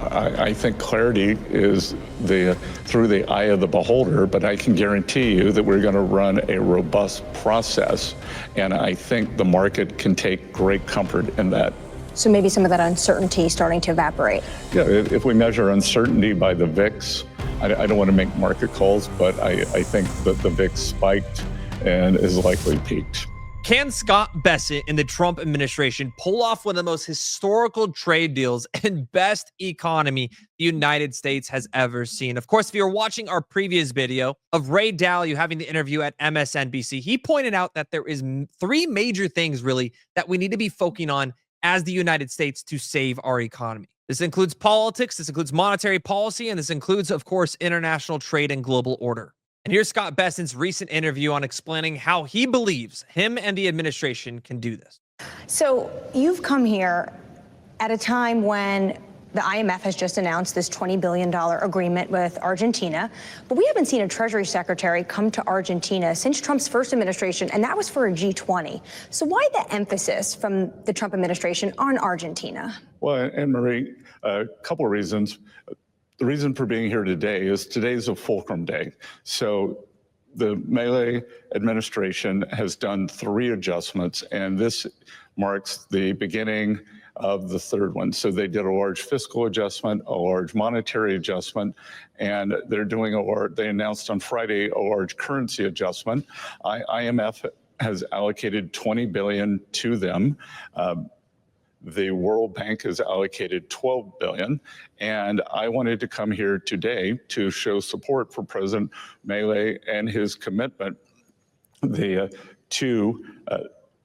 I think clarity is through the eye of the beholder, but I can guarantee you that we're going to run a robust process, and I think the market can take great comfort in that. So maybe some of that uncertainty starting to evaporate. Yeah, if we measure uncertainty by the VIX, I don't want to make market calls, but I think that the VIX spiked and is likely peaked. Can Scott Bessent and the Trump administration pull off one of the most historical trade deals and best economy the United States has ever seen? Of course, if you're watching our previous video of Ray Dalio having the interview at MSNBC, he pointed out that there is three major things really that we need to be focusing on as the United States to save our economy. This includes politics, this includes monetary policy, and this includes, of course, international trade and global order. And here's Scott Bessent's recent interview on explaining how he believes him and the administration can do this. So you've come here at a time when the IMF has just announced this $20 billion agreement with Argentina, but we haven't seen a Treasury Secretary come to Argentina since Trump's first administration, and that was for a G20. So why the emphasis from the Trump administration on Argentina? Well, Anne-Marie, a couple of reasons. The reason for being here today is today's a fulcrum day. So the Milei administration has done 3 adjustments, and this marks the beginning of the third one. So they did a large fiscal adjustment, a large monetary adjustment, and they're doing they announced on Friday a large currency adjustment. IMF has allocated $20 billion to them. The World Bank has allocated $12 billion, and I wanted to come here today to show support for President Milei and his commitment to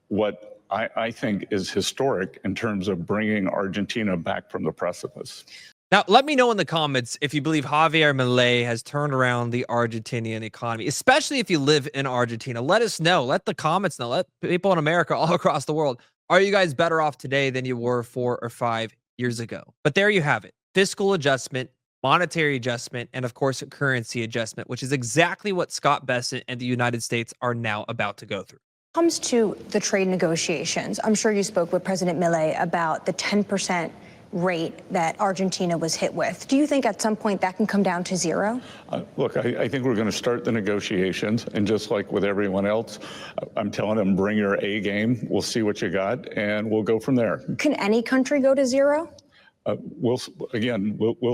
what I think is historic in terms of bringing Argentina back from the precipice. Now, let me know in the comments if you believe Javier Milei has turned around the Argentinian economy, especially if you live in Argentina. Let us know. Let the comments know. Let people in America all across the world. Are you guys better off today than you were 4 or 5 years ago? But there you have it. Fiscal adjustment, monetary adjustment, and of course, a currency adjustment, which is exactly what Scott Bessent and the United States are now about to go through. When it comes to the trade negotiations, I'm sure you spoke with President Milei about the 10% rate that Argentina was hit with. Do you think at some point that can come down to 0? Look, I think we're going to start the negotiations, and just like with everyone else, I'm telling them, bring your A game. We'll see what you got, and we'll go from there. Can any country go to 0? We'll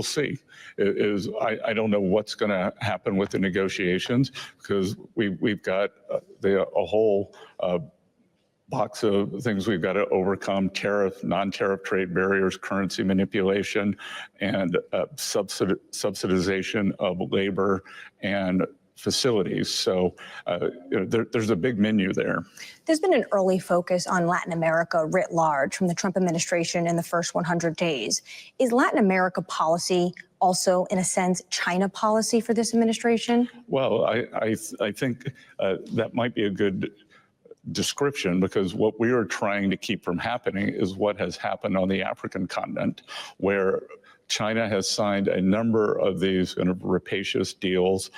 see. I don't know what's going to happen with the negotiations, because we've got a whole box of things we've got to overcome: tariff, non-tariff trade barriers, currency manipulation, and subsidization of labor and facilities. So there's a big menu there. There's been an early focus on Latin America writ large from the Trump administration in the first 100 days. Is Latin America policy also, in a sense, China policy for this administration? Well, I think that might be a good description, because what we are trying to keep from happening is what has happened on the African continent, where China has signed a number of these kind of rapacious deals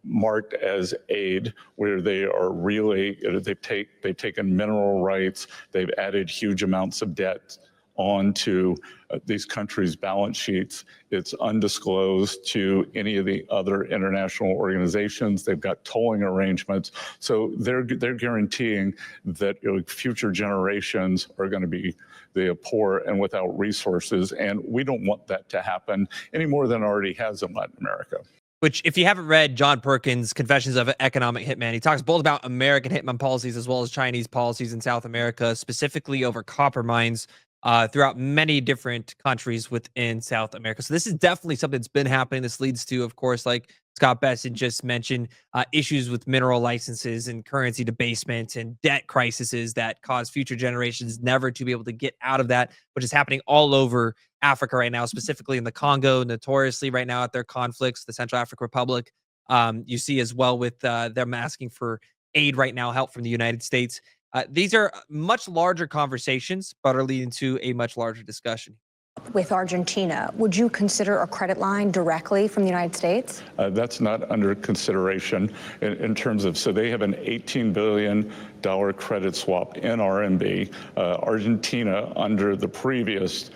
marked as aid, where they are really, they've taken mineral rights, they've added huge amounts of debt onto these countries' balance sheets. It's undisclosed to any of the other international organizations. They've got tolling arrangements. So they're guaranteeing that future generations are going to be poor and without resources. And we don't want that to happen any more than it already has in Latin America. Which, if you haven't read John Perkins' Confessions of an Economic Hitman, he talks both about American hitman policies as well as Chinese policies in South America, specifically over copper mines throughout many different countries within South America. So this is definitely something that's been happening. This leads to, of course, like Scott Bessent just mentioned, issues with mineral licenses and currency debasement and debt crises that cause future generations never to be able to get out of that, which is happening all over Africa right now, specifically in the Congo, notoriously right now at their conflicts, the Central African Republic. You see as well with them asking for aid right now, help from the United States. These are much larger conversations, but are leading to a much larger discussion. With Argentina, would you consider a credit line directly from the United States? That's not under consideration in terms of, so they have an $18 billion credit swap in RMB. Argentina, under the previous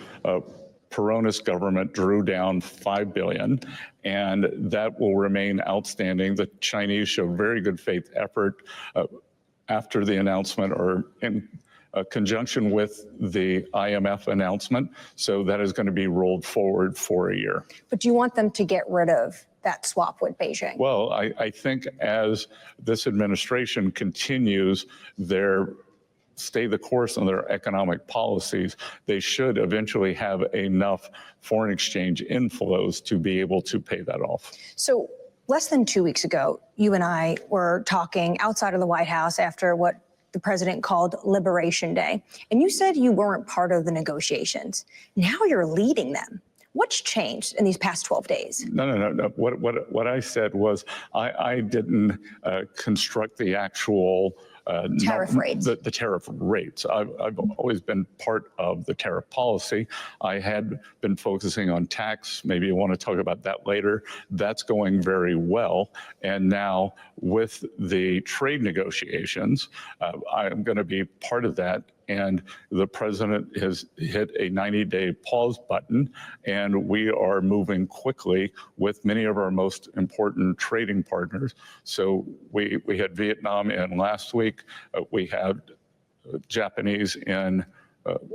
Peronist government drew down $5 billion, and that will remain outstanding. The Chinese showed very good faith effort after the announcement, or in conjunction with the IMF announcement. So that is going to be rolled forward for a year. But do you want them to get rid of that swap with Beijing? Well, I think as this administration continues their stay the course on their economic policies, they should eventually have enough foreign exchange inflows to be able to pay that off. So less than 2 weeks ago, you and I were talking outside of the White House after what the president called Liberation Day, and you said you weren't part of the negotiations. Now you're leading them. What's changed in these past 12 days? No. What I said was I didn't construct the actual tariff rates. The tariff rates. I've always been part of the tariff policy. I had been focusing on tax. Maybe you want to talk about that later. That's going very well. And now with the trade negotiations, I'm going to be part of that. And the president has hit a 90-day pause button, and we are moving quickly with many of our most important trading partners. So we had Vietnam in last week. We had Japanese in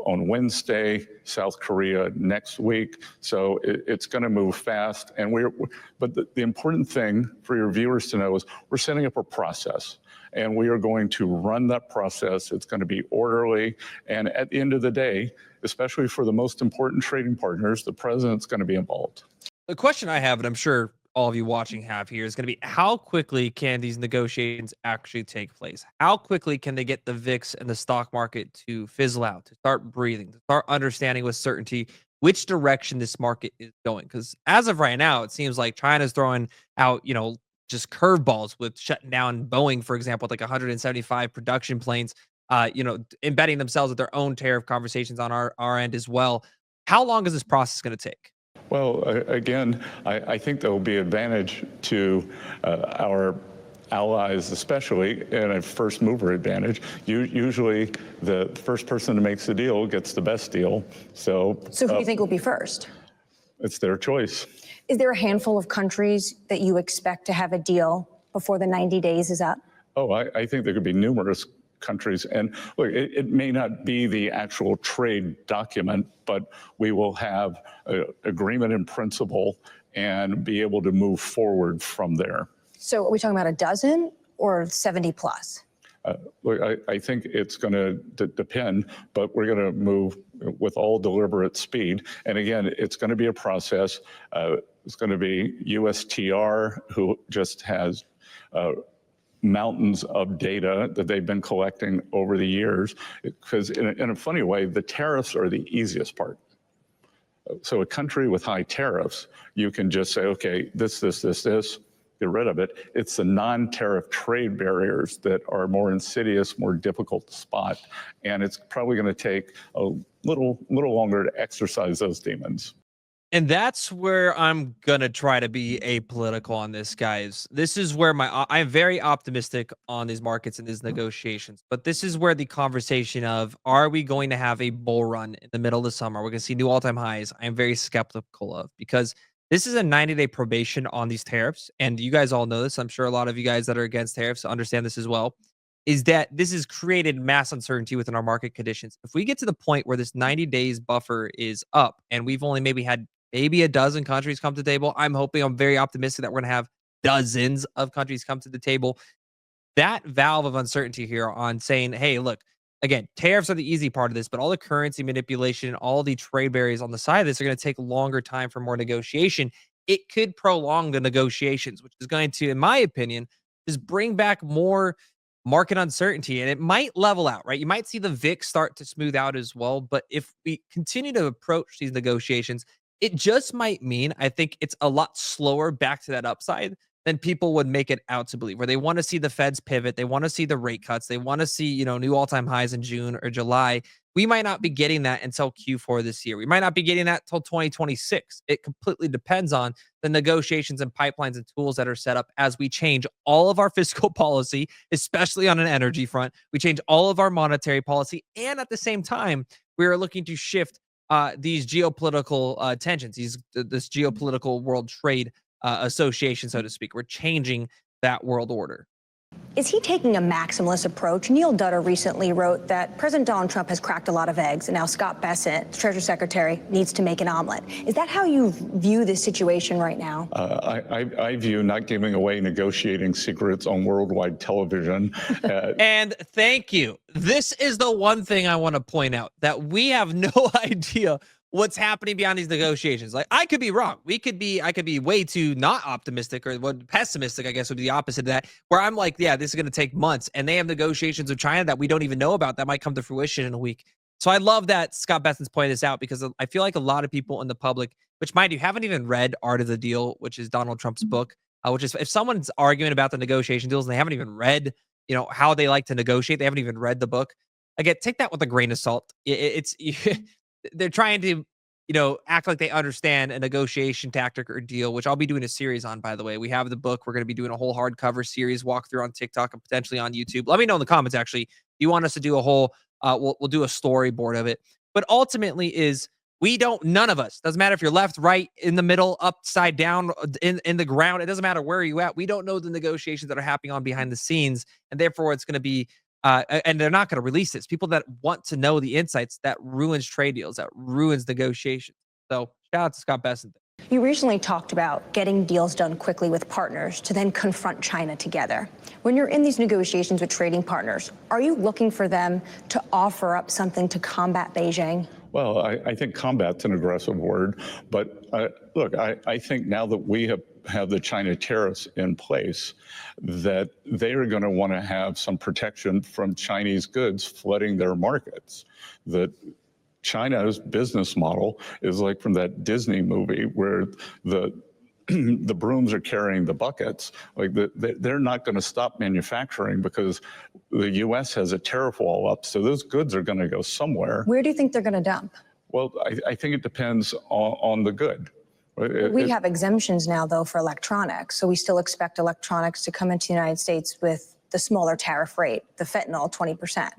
on Wednesday, South Korea next week. So it's going to move fast. And but the important thing for your viewers to know is we're setting up a process, and we are going to run that process. It's going to be orderly. And at the end of the day, especially for the most important trading partners, the president's going to be involved. The question I have, and I'm sure all of you watching have here, is going to be how quickly can these negotiations actually take place? How quickly can they get the VIX and the stock market to fizzle out, to start breathing, to start understanding with certainty which direction this market is going? Because as of right now, it seems like China's throwing out, just curveballs with shutting down Boeing, for example, with like 175 production planes, embedding themselves with their own tariff conversations on our end as well. How long is this process going to take? Well, again, I think there will be advantage to our allies, especially in a first mover advantage. Usually the first person who makes the deal gets the best deal. So who do you think will be first? It's their choice. Is there a handful of countries that you expect to have a deal before the 90 days is up? Oh, I think there could be numerous countries. And look, it may not be the actual trade document, but we will have an agreement in principle and be able to move forward from there. So are we talking about a dozen or 70 plus? Look, I think it's going to depend, but we're going to move with all deliberate speed. And again, it's going to be a process. It's going to be USTR, who just has mountains of data that they've been collecting over the years. Because in a funny way, the tariffs are the easiest part. So a country with high tariffs, you can just say, okay, this, get rid of it. It's the non-tariff trade barriers that are more insidious, more difficult to spot. And it's probably going to take a little longer to exercise those demons. And that's where I'm going to try to be apolitical on this, guys. This is where I'm very optimistic on these markets and these negotiations. But this is where the conversation of, are we going to have a bull run in the middle of the summer? We're going to see new all-time highs. I'm very skeptical of, because this is a 90-day probation on these tariffs. And you guys all know this. I'm sure a lot of you guys that are against tariffs understand this as well, is that this has created mass uncertainty within our market conditions. If we get to the point where this 90 days buffer is up and we've only maybe had a dozen countries come to the table, I'm very optimistic that we're going to have dozens of countries come to the table. That valve of uncertainty here on saying, hey, look, again, tariffs are the easy part of this, but all the currency manipulation, all the trade barriers on the side of this are going to take longer time for more negotiation. It could prolong the negotiations, which is going to, in my opinion, just bring back more market uncertainty, and it might level out, right? You might see the VIX start to smooth out as well, but if we continue to approach these negotiations, it just might mean, I think it's a lot slower back to that upside than people would make it out to believe, where they want to see the Feds pivot. They want to see the rate cuts. They want to see, new all-time highs in June or July. We might not be getting that until Q4 this year. We might not be getting that until 2026. It completely depends on the negotiations and pipelines and tools that are set up as we change all of our fiscal policy, especially on an energy front. We change all of our monetary policy. And at the same time, we are looking to shift these geopolitical tensions, this geopolitical world trade association, so to speak. We're changing that world order. Is he taking a maximalist approach? Neil Dutter recently wrote that President Donald Trump has cracked a lot of eggs, and now Scott Bessent, the Treasury Secretary, needs to make an omelet. Is that how you view this situation right now? I view not giving away negotiating secrets on worldwide television. And thank you. This is the one thing I want to point out, that we have no idea what's happening beyond these negotiations. Like, I could be wrong. I could be way too not optimistic, or what, pessimistic, I guess would be the opposite of that, where I'm like, yeah, this is going to take months, and they have negotiations with China that we don't even know about that might come to fruition in a week. So I love that Scott Bessent's pointed this out, because I feel like a lot of people in the public, which, mind you, haven't even read Art of the Deal, which is Donald Trump's book, which is, if someone's arguing about the negotiation deals and they haven't even read, how they like to negotiate, they haven't even read the book, again, take that with a grain of salt. It's they're trying to, act like they understand a negotiation tactic or deal, which I'll be doing a series on, by the way. We have the book. We're going to be doing a whole hardcover series walkthrough on TikTok and potentially on YouTube. Let me know in the comments, actually, if you want us to do a whole, we'll do a storyboard of it. But ultimately none of us, doesn't matter if you're left, right, in the middle, upside down, in the ground, it doesn't matter where you're at. We don't know the negotiations that are happening on behind the scenes. And therefore it's going to be, and they're not going to release this. People that want to know the insights, that ruins trade deals, that ruins negotiations. So shout out to Scott Bessent. You recently talked about getting deals done quickly with partners to then confront China together. When you're in these negotiations with trading partners, are you looking for them to offer up something to combat Beijing? Well, I think combat's an aggressive word, but look, I think now that we have the China tariffs in place, that they are going to want to have some protection from Chinese goods flooding their markets. That China's business model is like from that Disney movie where the brooms are carrying the buckets. Like they're not going to stop manufacturing because the U.S. has a tariff wall up. So those goods are going to go somewhere. Where do you think they're going to dump? Well, I think it depends on the good. We have exemptions now, though, for electronics. So we still expect electronics to come into the United States with the smaller tariff rate, the fentanyl, 20%.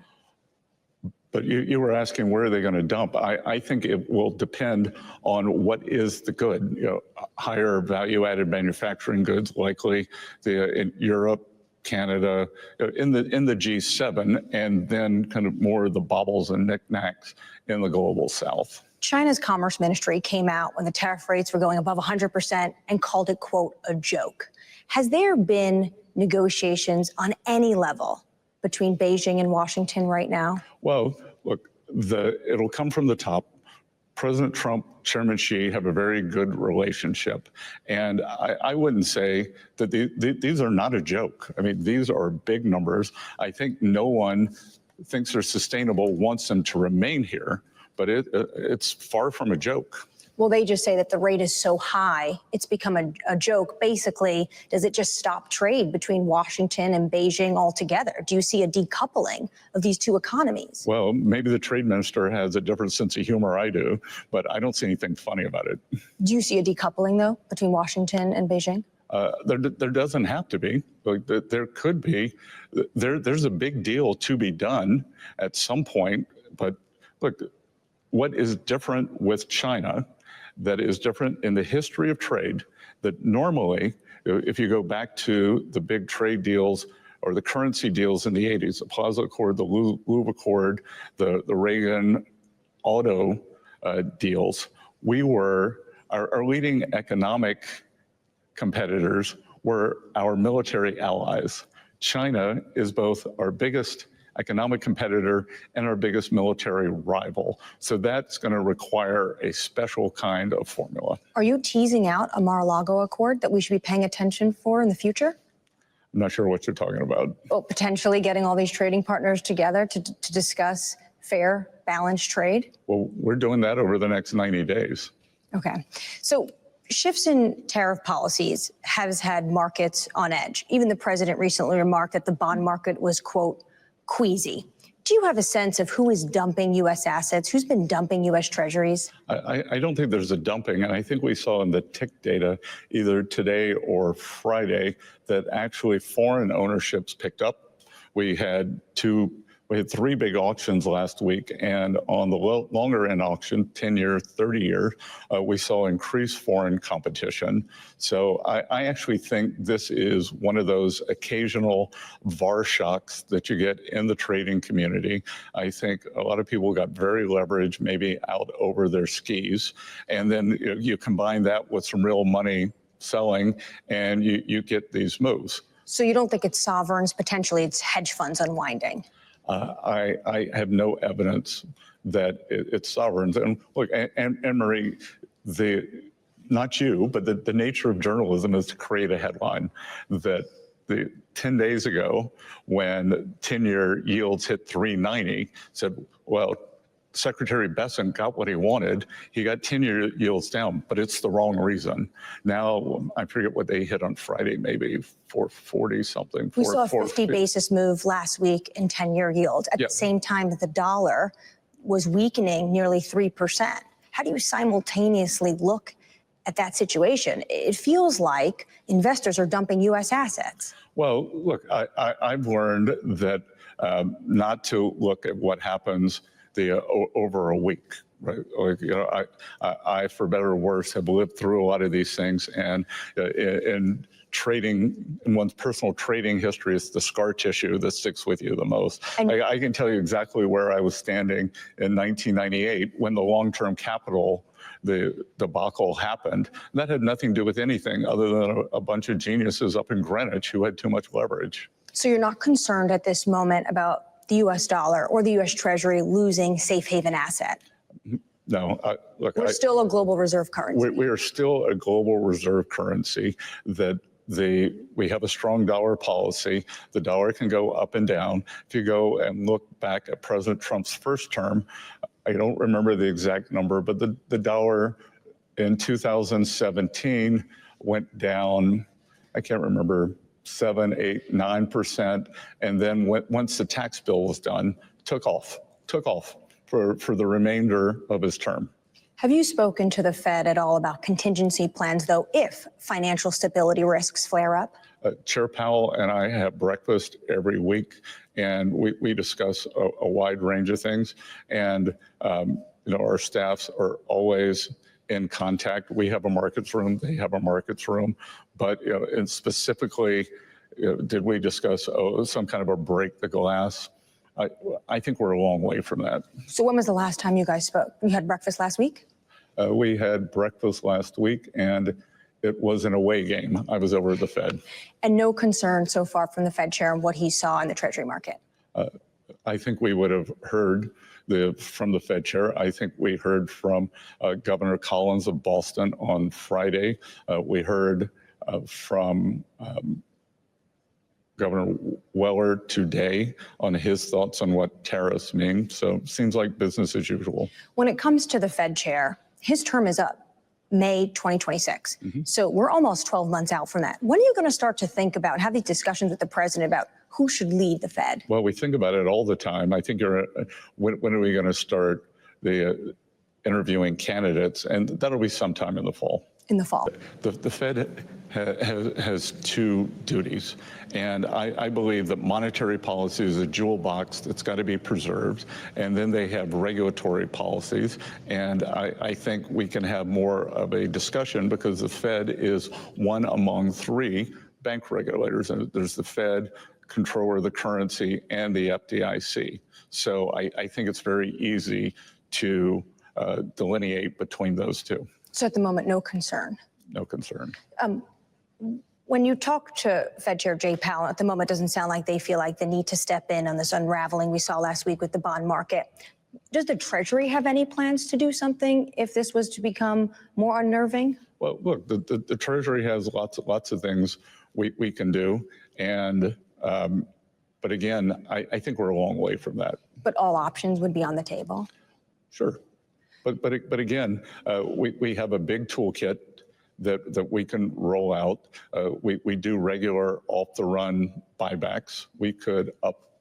But you were asking where are they going to dump? I think it will depend on what is the good. Higher value-added manufacturing goods, likely in Europe, Canada, in the G7, and then kind of more of the baubles and knickknacks in the global South. China's Commerce Ministry came out when the tariff rates were going above 100% and called it, quote, a joke. Has there been negotiations on any level between Beijing and Washington right now? Well, look, it'll come from the top. President Trump, Chairman Xi have a very good relationship. And I wouldn't say that these are not a joke. I mean, these are big numbers. I think no one thinks they're sustainable, wants them to remain here, but it's far from a joke. Well, they just say that the rate is so high, it's become a joke. Basically, does it just stop trade between Washington and Beijing altogether? Do you see a decoupling of these two economies? Well, maybe the trade minister has a different sense of humor I do, but I don't see anything funny about it. Do you see a decoupling, though, between Washington and Beijing? There doesn't have to be. Like, there could be. There's a big deal to be done at some point. But look, what is different with China that is different in the history of trade, that normally, if you go back to the big trade deals or the currency deals in the 80s, the Plaza Accord, the Louvre Accord, the Reagan auto deals, our leading economic competitors were our military allies. China is both our biggest economic competitor and our biggest military rival. So that's going to require a special kind of formula. Are you teasing out a Mar-a-Lago Accord that we should be paying attention for in the future? I'm not sure what you're talking about. Well, potentially getting all these trading partners together to discuss fair, balanced trade? Well, we're doing that over the next 90 days. Okay. So shifts in tariff policies has had markets on edge. Even the president recently remarked that the bond market was, quote, queasy. Do you have a sense of who is dumping U.S. assets? Who's been dumping U.S. treasuries? I don't think there's a dumping. And I think we saw in the tick data either today or Friday that actually foreign ownerships picked up. We had we had 3 big auctions last week, and on the longer end auction, 10-year, 30-year, we saw increased foreign competition. So I actually think this is one of those occasional VAR shocks that you get in the trading community. I think a lot of people got very leveraged, maybe out over their skis, and then you combine that with some real money selling, and you get these moves. So you don't think it's sovereigns, potentially it's hedge funds unwinding? I have no evidence that it's sovereigns. And look, Anne-Marie, not you, but the nature of journalism is to create a headline that 10 days ago, when 10-year yields hit 390, said, well, Secretary Bessent got what he wanted. He got 10-year yields down, but it's the wrong reason. Now, I forget what they hit on Friday, maybe 440 something. We saw a 50 basis move last week in 10-year yield at the same time that the dollar was weakening nearly 3%. How do you simultaneously look at that situation? It feels like investors are dumping U.S. assets. Well, look, I've learned that not to look at what happens over a week, right? Like, I, for better or worse, have lived through a lot of these things, and in trading, in one's personal trading history, it's the scar tissue that sticks with you the most. I can tell you exactly where I was standing in 1998 when the long-term capital, the debacle happened. That had nothing to do with anything other than a bunch of geniuses up in Greenwich who had too much leverage. So you're not concerned at this moment about the U.S. dollar or the U.S. Treasury losing safe haven asset? No, look, we're still a global reserve currency. We are still a global reserve currency. That we have a strong dollar policy. The dollar can go up and down. If you go and look back at President Trump's first term, I don't remember the exact number, but the dollar in 2017 went down, I can't remember, 7, 8, 9%, and then once the tax bill was done, took off for the remainder of his term. Have you spoken to the Fed at all about contingency plans, though, if financial stability risks flare up? Chair Powell and I have breakfast every week, and we discuss a wide range of things. And our staffs are always in contact. We have a markets room, they have a markets room, but and specifically, did we discuss some kind of a break the glass? I think we're a long way from that. So when was the last time you guys spoke? You had breakfast last week? We had breakfast last week, and it was an away game. I was over at the Fed. And no concern so far from the Fed chair and what he saw in the Treasury market? I think we would have heard from the Fed chair. I think we heard from Governor Collins of Boston on Friday. We heard from Governor Weller today on his thoughts on what tariffs mean. So seems like business as usual. When it comes to the Fed chair, his term is up May 2026. So we're almost 12 months out from that. When are you going to start to think about, have these discussions with the president about who should lead the Fed? Well, we think about it all the time. I think when are we going to start the interviewing candidates? And that'll be sometime in the fall. In the fall. The Fed has two duties, and I believe that monetary policy is a jewel box that's got to be preserved, and then they have regulatory policies, and I think we can have more of a discussion because the Fed is one among 3 bank regulators, and there's the Fed, controller of the currency, and the FDIC. So I think it's very easy to delineate between those two. So at the moment, no concern? No concern. When you talk to Fed Chair Jay Powell, at the moment, it doesn't sound like they feel like the need to step in on this unraveling we saw last week with the bond market. Does the Treasury have any plans to do something if this was to become more unnerving? Well, look, the Treasury has lots of things we can do. And but again, I think we're a long way from that. But all options would be on the table? Sure. But again, we have a big toolkit that we can roll out. We do regular off-the-run buybacks. We could up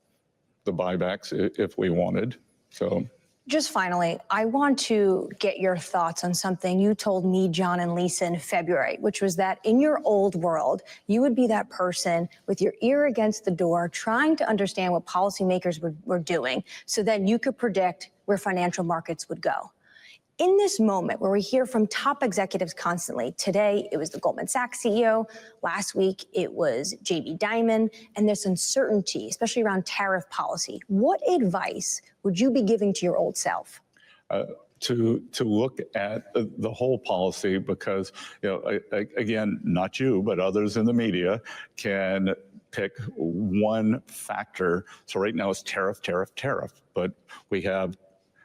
the buybacks if we wanted. So Just finally, I want to get your thoughts on something you told me, John, and Lisa in February, which was that in your old world, you would be that person with your ear against the door, trying to understand what policymakers were doing, so then you could predict where financial markets would go. In this moment where we hear from top executives constantly, today it was the Goldman Sachs CEO, last week it was JB Diamond, and there's uncertainty, especially around tariff policy. What advice would you be giving to your old self? To look at the whole policy, because, again, not you, but others in the media can pick one factor. So right now it's tariff, but we have,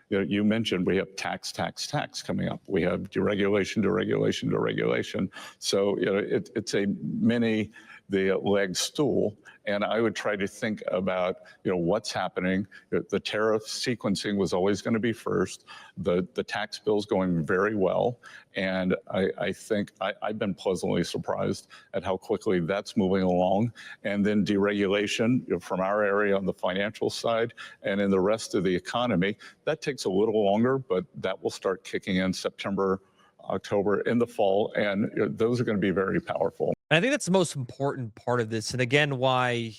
you mentioned we have tax coming up. We have deregulation. So, it's a mini, the leg stool. And I would try to think about, what's happening. The tariff sequencing was always going to be first. The tax bill's going very well. And I think I've been pleasantly surprised at how quickly that's moving along. And then deregulation from our area on the financial side and in the rest of the economy, that takes a little longer, but that will start kicking in September, October, in the fall. And those are going to be very powerful. And I think that's the most important part of this. And again, why,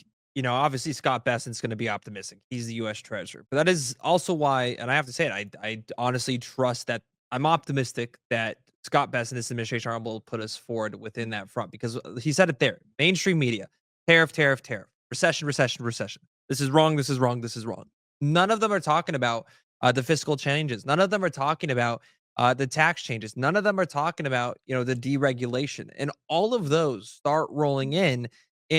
obviously Scott Bessent's going to be optimistic. He's the U.S. Treasurer. But that is also why, and I have to say it, I honestly trust that I'm optimistic that Scott Bessent and this administration are able to put us forward within that front, because he said it there. Mainstream media, tariff. Recession. This is wrong. None of them are talking about the fiscal changes. None of them are talking about the tax changes. None of them are talking about, the deregulation. And all of those start rolling in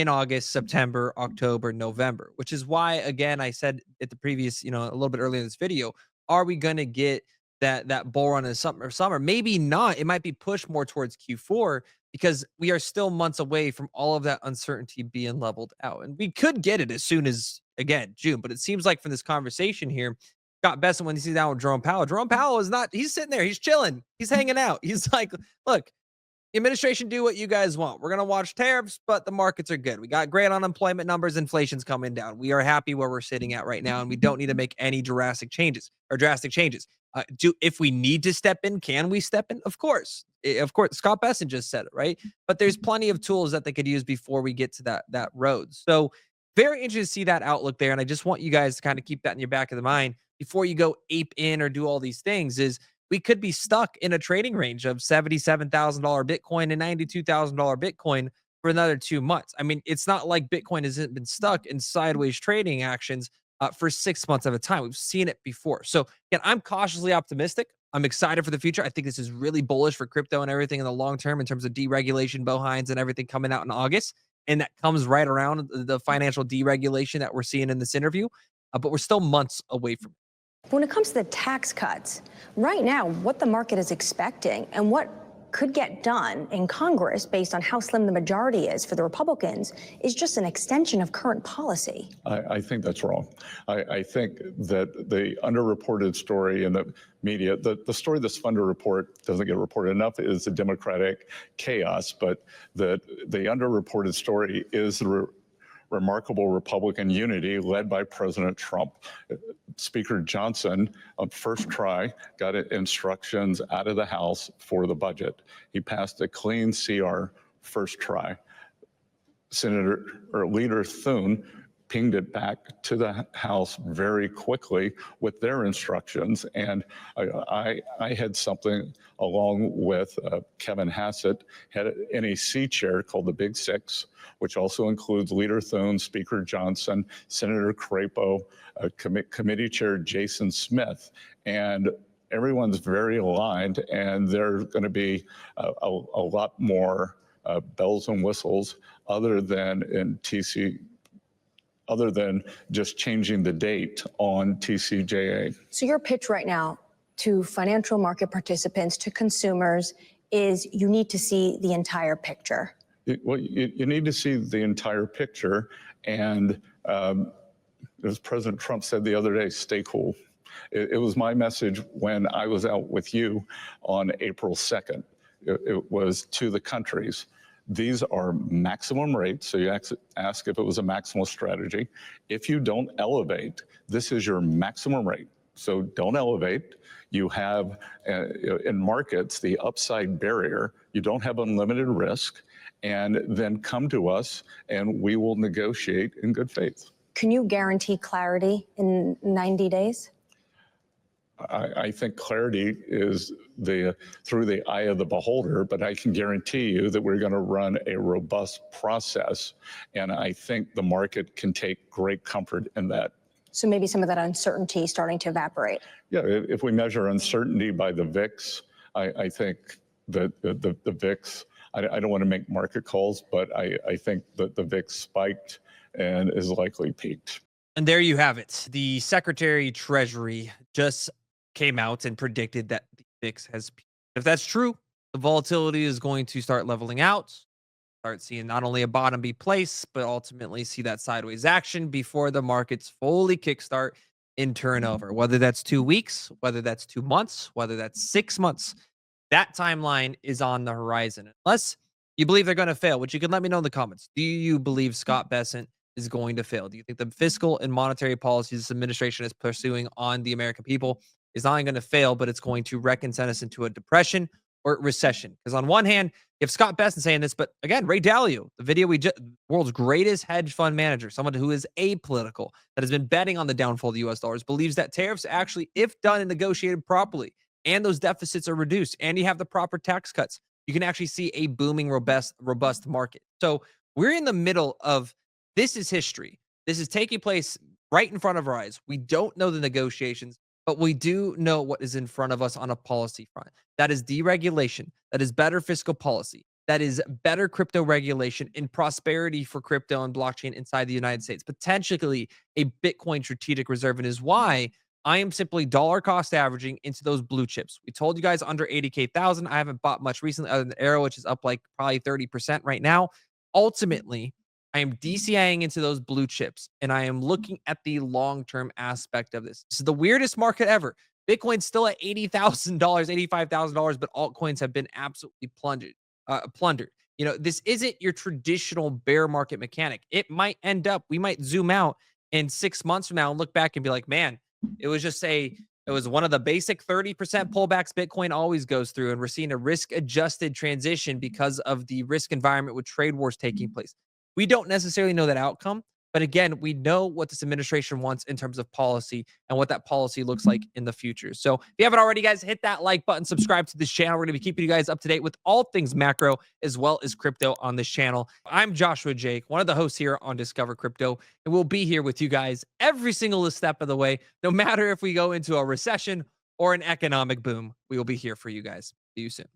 August, September, October, November, which is why, again, I said at the previous, a little bit earlier in this video, are we going to get that bull run in summer? Maybe not. It might be pushed more towards Q4, because we are still months away from all of that uncertainty being leveled out. And we could get it as soon as, again, June. But it seems like from this conversation here, Scott Bessent, when he sits down with Jerome Powell is not, he's sitting there, he's chilling, he's hanging out. He's like, look, administration, do what you guys want. We're going to watch tariffs, but the markets are good. We got great unemployment numbers. Inflation's coming down. We are happy where we're sitting at right now, and we don't need to make any drastic changes. If we need to step in, can we step in? Of course. Scott Bessent just said it, right? But there's plenty of tools that they could use before we get to that road. So very interested to see that outlook there. And I just want you guys to kind of keep that in your back of the mind before you go ape in or do all these things. Is we could be stuck in a trading range of $77,000 Bitcoin and $92,000 Bitcoin for another 2 months. I mean, it's not like Bitcoin hasn't been stuck in sideways trading actions for 6 months at a time. We've seen it before. So again, I'm cautiously optimistic. I'm excited for the future. I think this is really bullish for crypto and everything in the long term in terms of deregulation, bohines, and everything coming out in August. And that comes right around the financial deregulation that we're seeing in this interview. But we're still months away from it. When it comes to the tax cuts, right now, what the market is expecting and what could get done in Congress based on how slim the majority is for the Republicans is just an extension of current policy. I think that's wrong. I think that the underreported story in the media, the story that's fun to report, doesn't get reported enough, is the Democratic chaos, but the underreported story is the remarkable Republican unity led by President Trump. Speaker Johnson, on first try, got instructions out of the House for the budget. He passed a clean CR first try. Leader Thune pinged it back to the House very quickly with their instructions. And I had something along with Kevin Hassett, had an NEC chair called the Big Six, which also includes Leader Thune, Speaker Johnson, Senator Crapo, Committee Chair Jason Smith. And everyone's very aligned, and there's going to be a lot more bells and whistles other than just changing the date on TCJA. So your pitch right now to financial market participants, to consumers, is you need to see the entire picture. Well, you need to see the entire picture. And as President Trump said the other day, stay cool. It was my message when I was out with you on April 2nd. It was to the countries. These are maximum rates. So you ask if it was a maximal strategy. If you don't elevate, this is your maximum rate. So don't elevate. You have, in markets, the upside barrier. You don't have unlimited risk. And then come to us and we will negotiate in good faith. Can you guarantee clarity in 90 days? I think clarity is through the eye of the beholder, but I can guarantee you that we're going to run a robust process. And I think the market can take great comfort in that. So maybe some of that uncertainty starting to evaporate. Yeah, if we measure uncertainty by the VIX, I think that the VIX, I don't want to make market calls, but I think that the VIX spiked and is likely peaked. And there you have it. The Secretary Treasury just came out and predicted that the VIX has peaked. If that's true, the volatility is going to start leveling out, start seeing not only a bottom be placed, but ultimately see that sideways action before the markets fully kickstart in turnover. Whether that's 2 weeks, whether that's 2 months, whether that's 6 months, that timeline is on the horizon. Unless you believe they're going to fail, which you can let me know in the comments. Do you believe Scott Bessent is going to fail? Do you think the fiscal and monetary policies this administration is pursuing on the American people is not only going to fail, but it's going to wreck and send us into a depression or recession? Because on one hand, you have Scott Bessent saying this, but again, Ray Dalio, the video world's greatest hedge fund manager, someone who is apolitical, that has been betting on the downfall of the US dollars, believes that tariffs actually, if done and negotiated properly, and those deficits are reduced, and you have the proper tax cuts, you can actually see a booming, robust market. So we're in the middle of, this is history. This is taking place right in front of our eyes. We don't know the negotiations, but we do know what is in front of us on a policy front. That is deregulation. That is better fiscal policy. That is better crypto regulation and prosperity for crypto and blockchain inside the United States. Potentially a Bitcoin strategic reserve, and is why I am simply dollar cost averaging into those blue chips. We told you guys under 80,000. I haven't bought much recently other than Arrow, which is up like probably 30% right now. Ultimately, I am DCIing into those blue chips, and I am looking at the long-term aspect of this. This is the weirdest market ever. Bitcoin's still at $80,000, $85,000, but altcoins have been absolutely plundered. You know, this isn't your traditional bear market mechanic. It might end up, we might zoom out in 6 months from now and look back and be like, man, it was one of the basic 30% pullbacks Bitcoin always goes through, and we're seeing a risk-adjusted transition because of the risk environment with trade wars taking place. We don't necessarily know that outcome, but again, we know what this administration wants in terms of policy and what that policy looks like in the future. So if you haven't already, guys, hit that like button, subscribe to this channel. We're going to be keeping you guys up to date with all things macro as well as crypto on this channel. I'm Joshua Jake, one of the hosts here on Discover Crypto, and we'll be here with you guys every single step of the way. No matter if we go into a recession or an economic boom, we will be here for you guys. See you soon.